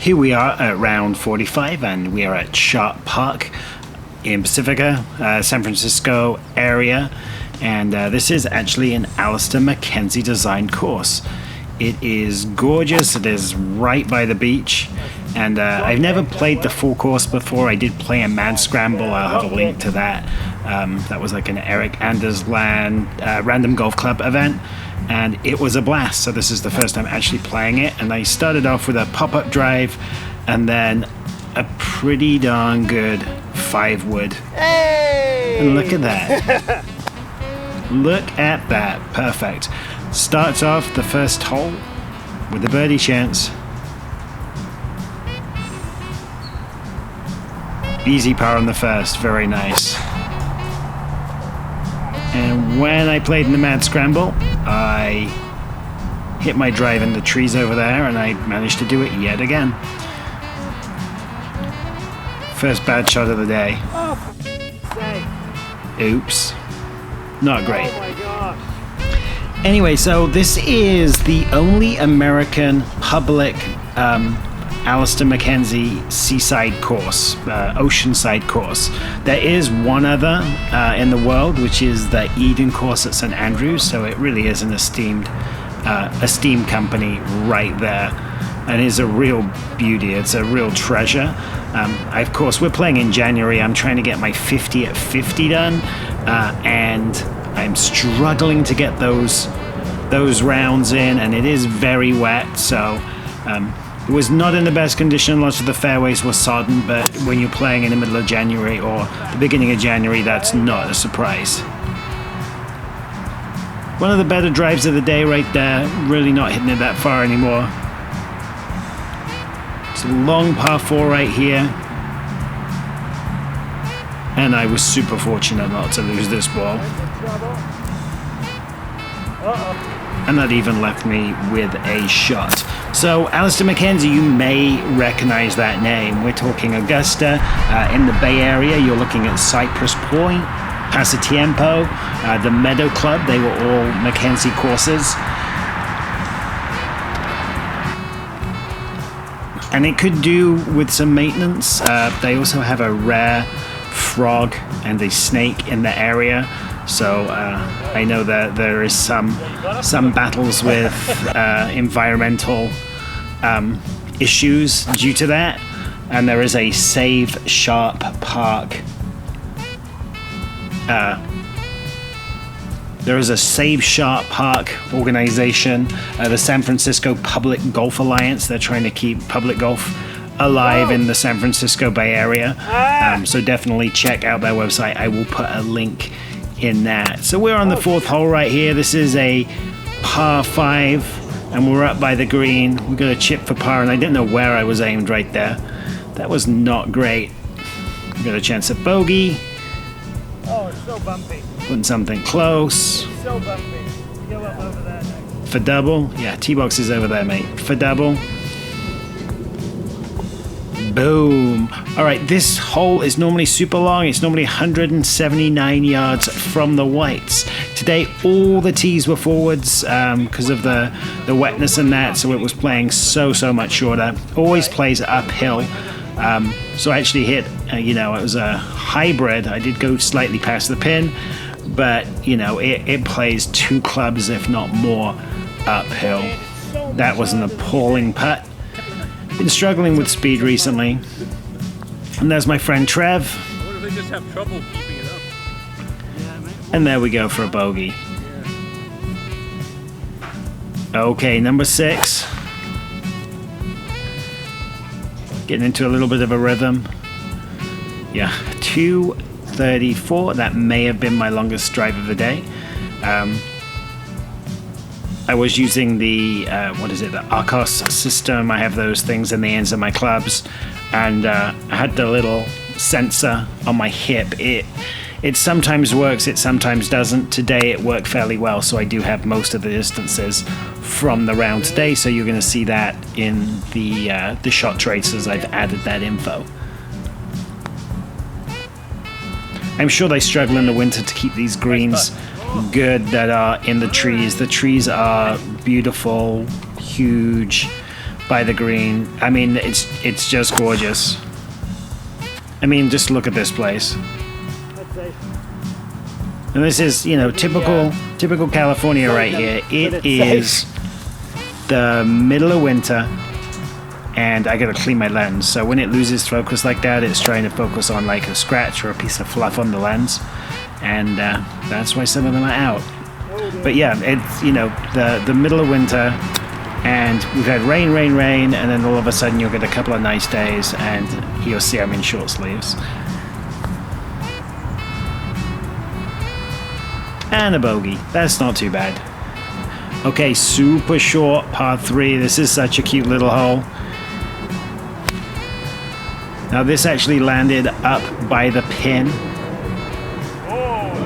Here we are at round 45 and we are at Sharp Park in Pacifica, San Francisco area, and this is actually an Alister MacKenzie designed course. It is gorgeous, it is right by the beach, and I've never played the full course before. I did play a Mad Scramble, I'll have a link to that. That was like an Eric Andersland Random Golf Club event, and it was a blast. So this is the first time actually playing it, and I started off with a pop-up drive and then a pretty darn good 5-wood. Hey! And look at that. Look at that. Perfect. Starts off the first hole with a birdie chance. Easy par on the first. Very nice. And when I played in the Mad Scramble, I hit my drive in the trees over there, and I managed to do it yet again. First bad shot of the day. Oh, for sake. Oops. Not great. Oh my gosh. Anyway, so this is the only American public Alister MacKenzie seaside course, oceanside course. There is one other in the world, which is the Eden course at St. Andrews, so it really is an esteemed company right there, and is a real beauty. It's a real treasure. Of course, we're playing in January. I'm trying to get my 50 at 50 done, and I'm struggling to get those rounds in, and it is very wet, so it was not in the best condition. Lots of the fairways were sodden, but when you're playing in the middle of January or the beginning of January, that's not a surprise. One of the better drives of the day right there, really not hitting it that far anymore. It's a long par 4 right here, and I was super fortunate not to lose this ball. And that even left me with a shot. So Alister MacKenzie, you may recognize that name. We're talking Augusta in the Bay Area. You're looking at Cypress Point, Pasatiempo, the Meadow Club. They were all MacKenzie courses. And it could do with some maintenance. They also have a rare frog and a snake in the area. So I know that there is some battles with environmental issues due to that, and there is a Save Sharp Park. There is a Save Sharp Park organization, the San Francisco Public Golf Alliance. They're trying to keep public golf alive in the San Francisco Bay Area. So definitely check out their website. I will put a link in that. So we're on the 4th hole right here. This is a par 5, and we're up by the green. We're going to chip for par, and I didn't know where I was aimed right there. That was not great. We got a chance at bogey. Oh, it's so bumpy. Putting something close. It's so bumpy. Go up over there next. For double. Yeah, T-box is over there, mate. For double. Boom. All right, this hole is normally super long. It's normally 179 yards from the whites. Today, all the tees were forwards because of the wetness and that, so it was playing so much shorter. Always plays uphill. So I actually hit, it was a hybrid. I did go slightly past the pin, but, it plays 2 clubs, if not more, uphill. That was an appalling putt. Been struggling with speed recently. And there's my friend Trev. What if they just have trouble keeping it up? And there we go for a bogey. Okay, number 6. Getting into a little bit of a rhythm. Yeah, 234. That may have been my longest drive of the day. I was using the the Arcos system. I have those things in the ends of my clubs, and I had the little sensor on my hip. It sometimes works, it sometimes doesn't. Today it worked fairly well, so I do have most of the distances from the round today. So you're going to see that in the shot tracers. I've added that info. I'm sure they struggle in the winter to keep these greens good that are in the trees. The trees are beautiful, huge, by the green. I mean, it's just gorgeous. I mean, just look at this place. Let's see. And this is, you know, typical California right here. It is the middle of winter, and I gotta clean my lens. So when it loses focus like that, it's trying to focus on like a scratch or a piece of fluff on the lens, and that's why some of them are out. But yeah, it's, you know, the middle of winter, and we've had rain, and then all of a sudden you'll get a couple of nice days, and you'll see I'm in short sleeves. And a bogey. That's not too bad. Okay, super short par 3. This is such a cute little hole. Now this actually landed up by the pin.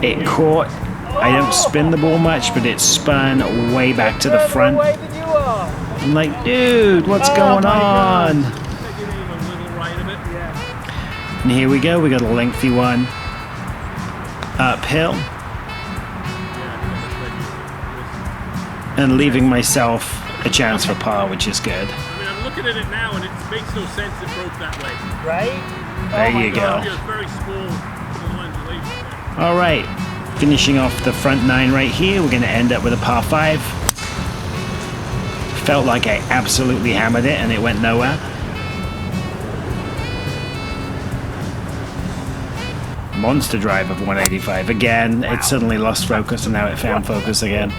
It caught. I don't spin the ball much, but it spun way back to the front. I'm like, dude, what's going on? And here we go. We got a lengthy one uphill. And leaving myself a chance for par, which is good. I mean, I'm looking at it now, and it makes no sense it broke that way. Right? There you go. It's very small little undulation there. All right, finishing off the front 9 right here. We're going to end up with a par 5. Felt like I absolutely hammered it, and it went nowhere. Monster drive of 185. Again, it suddenly lost focus, and now it found focus again.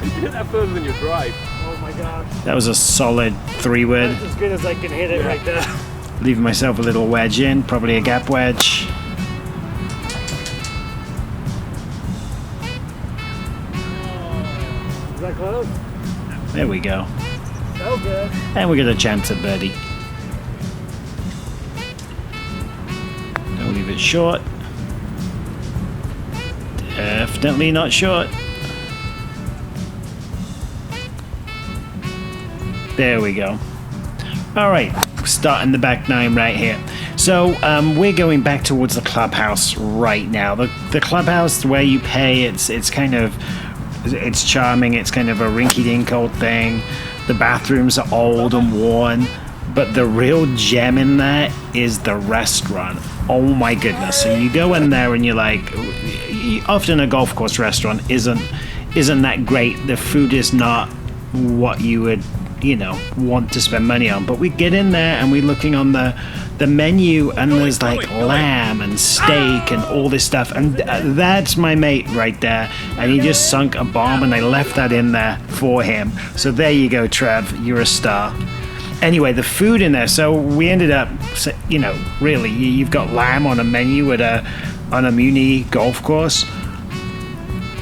You hit that further than your drive. Oh my gosh. That was a solid 3-wood. That's as good as I can hit it right there. Leaving myself a little wedge in, probably a gap wedge. Is that close? There we go. So good. And we got a chance at birdie. Don't leave it short. Definitely not short. There we go. All right, starting the back 9 right here. So we're going back towards the clubhouse right now. The clubhouse, where you pay, it's kind of, it's charming. It's kind of a rinky-dink old thing. The bathrooms are old and worn, but the real gem in there is the restaurant. Oh my goodness! So you go in there and you're like, often a golf course restaurant isn't that great. The food is not what you would, you know, want to spend money on. But we get in there and we're looking on the menu, and there's like lamb and steak and all this stuff, and that's my mate right there, and he just sunk a bomb, and I left that in there for him. So there you go, Trev, you're a star. Anyway, the food in there, so we ended up, you know, really, you've got lamb on a menu on a muni golf course.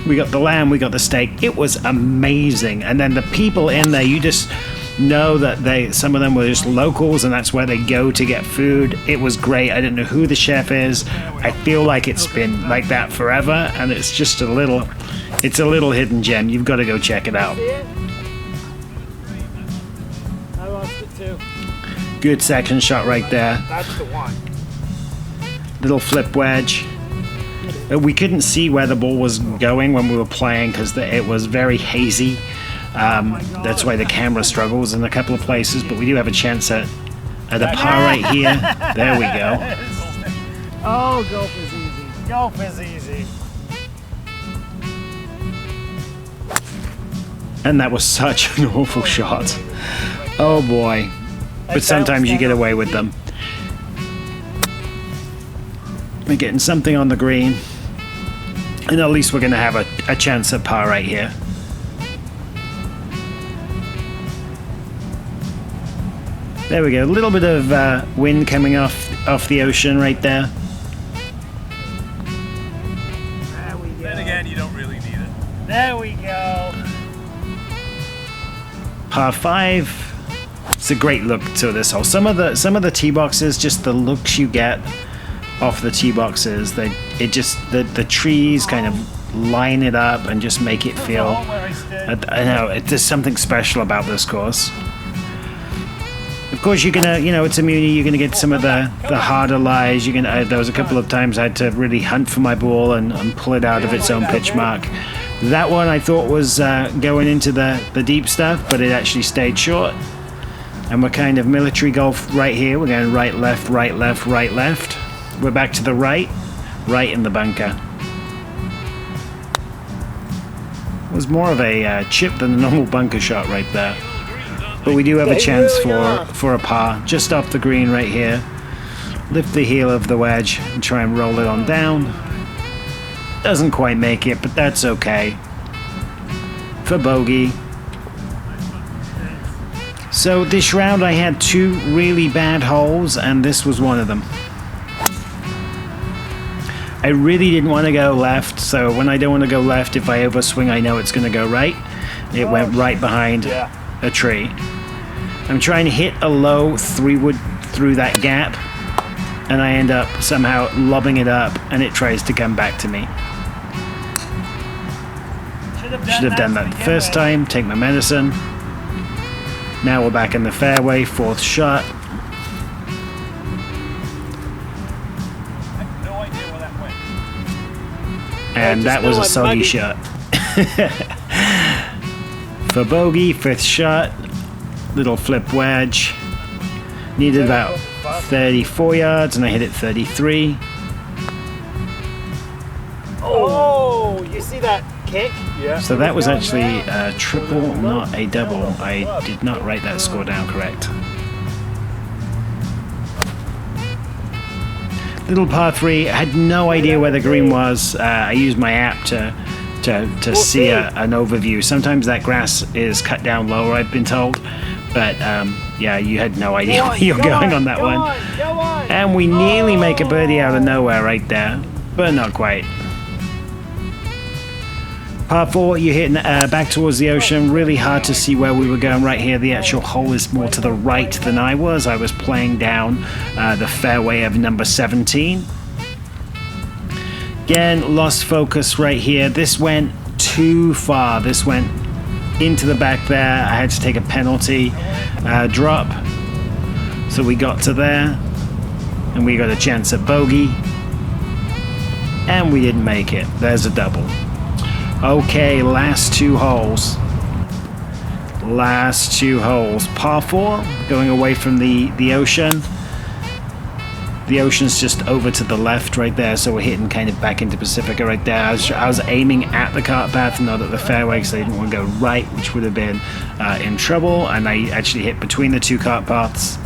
We got the lamb, we got the steak. It was amazing. And then the people in there, you just know that some of them were just locals, and that's where they go to get food. It was great. I didn't know who the chef is. I feel like it's been like that forever, and it's just a little hidden gem. You've got to go check it out. See it? I lost it too. Good second shot right there. That's the one. Little flip wedge. We couldn't see where the ball was going when we were playing because it was very hazy. That's why the camera struggles in a couple of places, but we do have a chance at a par right here. There we go. Oh, golf is easy. Golf is easy. And that was such an awful shot. Oh boy. But sometimes you get away with them. We're getting something on the green. And at least we're going to have a chance at par right here. There we go. A little bit of wind coming off the ocean right there. There we go. Then again, you don't really need it. There we go. Par 5. It's a great look to this hole. Some of the tee boxes, just the looks you get off the tee boxes, the trees kind of line it up and just make it feel. I know there's something special about this course. Of course, you're gonna, it's a muni. You're gonna get some of the harder lies. There was a couple of times I had to really hunt for my ball and pull it out of its own pitch mark. That one I thought was going into the deep stuff, but it actually stayed short. And we're kind of military golf right here. We're going right, left, right, left, right, left. We're back to the right, right in the bunker. It was more of a chip than a normal bunker shot right there. But we do have a chance for a par just off the green right here. Lift the heel of the wedge and try and roll it on down. Doesn't quite make it, but that's okay. For bogey. So this round I had 2 really bad holes, and this was one of them. I really didn't want to go left, so when I don't want to go left, if I overswing, I know it's going to go right. It went right behind a tree. I'm trying to hit a low 3-wood through that gap, and I end up somehow lobbing it up, and it tries to come back to me. Should have done that the first time. Take my medicine. Now we're back in the fairway, 4th shot. And that was a soggy shot. For bogey, 5th shot. Little flip wedge. Needed about 34 yards, and I hit it 33. Oh, you see that kick? Yeah. So that was actually a triple, not a double. I did not write that score down correct. Little par 3. I had no idea where the green was. I used my app to see an overview. Sometimes that grass is cut down lower, I've been told. But yeah, you had no idea where you're going on that one. And we nearly make a birdie out of nowhere right there, but not quite. Par 4, you're hitting back towards the ocean. Really hard to see where we were going right here. The actual hole is more to the right than I was. I was playing down the fairway of number 17. Again, lost focus right here. This went too far. This went into the back there. I had to take a penalty drop. So we got to there, and we got a chance at bogey. And we didn't make it. There's a double. Okay, last 2 holes. Last 2 holes. Par 4, going away from the ocean. The ocean's just over to the left right there, so we're hitting kind of back into Pacifica right there. I was aiming at the cart path, not at the fairway, because I didn't want to go right, which would have been in trouble. And I actually hit between the 2 cart paths.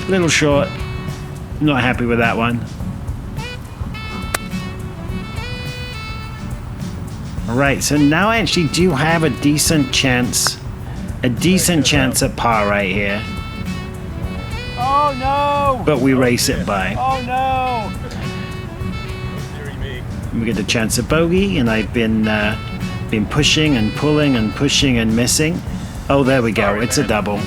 Little short. Not happy with that one. Alright, so now I actually do have a decent chance at par right here. Oh no! But we race it by. Oh no! We get a chance at bogey, and I've been pushing and pulling and pushing and missing. Oh, there we go. It's a double.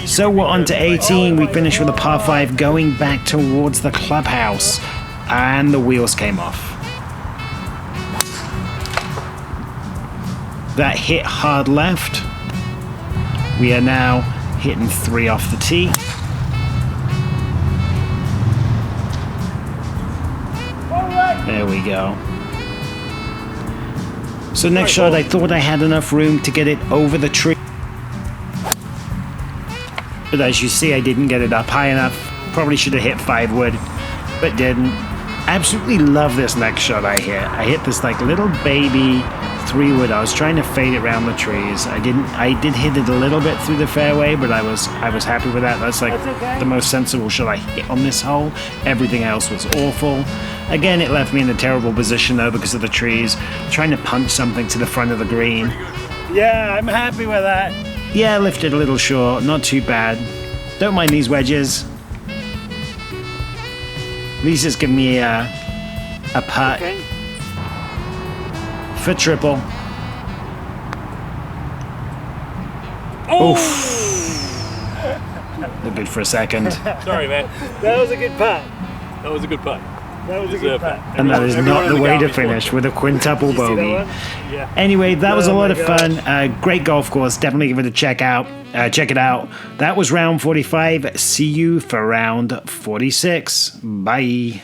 So we're on to 18. We finished with a par 5 going back towards the clubhouse, and the wheels came off. That hit hard left. We are now hitting 3 off the tee. There we go. So next shot, I thought I had enough room to get it over the tree. But as you see, I didn't get it up high enough. Probably should have hit 5-wood, but didn't. Absolutely love this next shot I hit. I hit this like little baby 3-wood. I was trying to fade it around the trees. I did hit it a little bit through the fairway, but I was happy with that. That's like the most sensible shot I hit on this hole. Everything else was awful. Again, it left me in a terrible position though because of the trees. Trying to punch something to the front of the green. Yeah, I'm happy with that. Yeah, lifted a little short, not too bad. Don't mind these wedges. At least it's giving me a putt for triple. Oh! Oof. Looked good for a second. Sorry, man. That was a good putt. That was a good putt. That was a good putt. And that is not the way to finish with a quintuple bogey. Yeah. Anyway, that was a lot of God. fun. Great golf course. Definitely give it a check out. Check it out. That was round 45. See you for round 46. Bye.